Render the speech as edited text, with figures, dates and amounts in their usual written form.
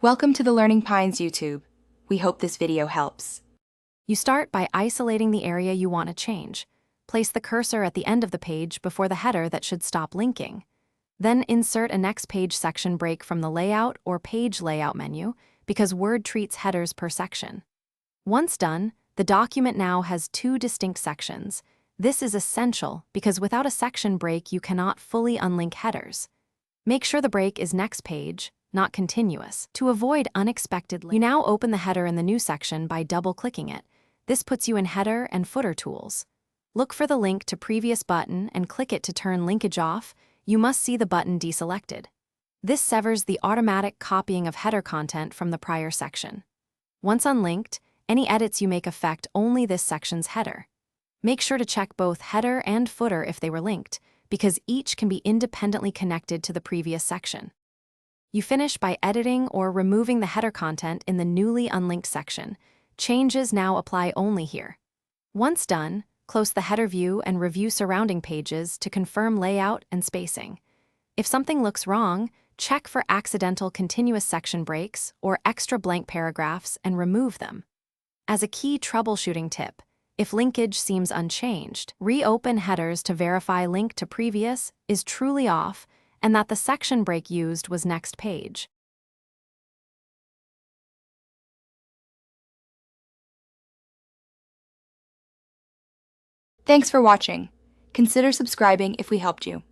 Welcome to the Learning Pines YouTube. We hope this video helps. You start by isolating the area you want to change. Place the cursor at the end of the page before the header that should stop linking. Then insert a next page section break from the Layout or Page Layout menu because Word treats headers per section. Once done, the document now has two distinct sections. This is essential because without a section break, you cannot fully unlink headers. Make sure the break is next page, not continuous. To avoid unexpected links, you now open the header in the new section by double-clicking it. This puts you in Header and Footer tools. Look for the link to previous button and click it to turn linkage off. You must see the button deselected. This severs the automatic copying of header content from the prior section. Once unlinked, any edits you make affect only this section's header. Make sure to check both header and footer if they were linked, because each can be independently connected to the previous section. You finish by editing or removing the header content in the newly unlinked section. Changes now apply only here. Once done, close the header view and review surrounding pages to confirm layout and spacing. If something looks wrong, check for accidental continuous section breaks or extra blank paragraphs and remove them. As a key troubleshooting tip, if linkage seems unchanged, reopen headers to verify link to previous is truly off and that the section break used was next page. Thanks for watching. Consider subscribing if we helped you.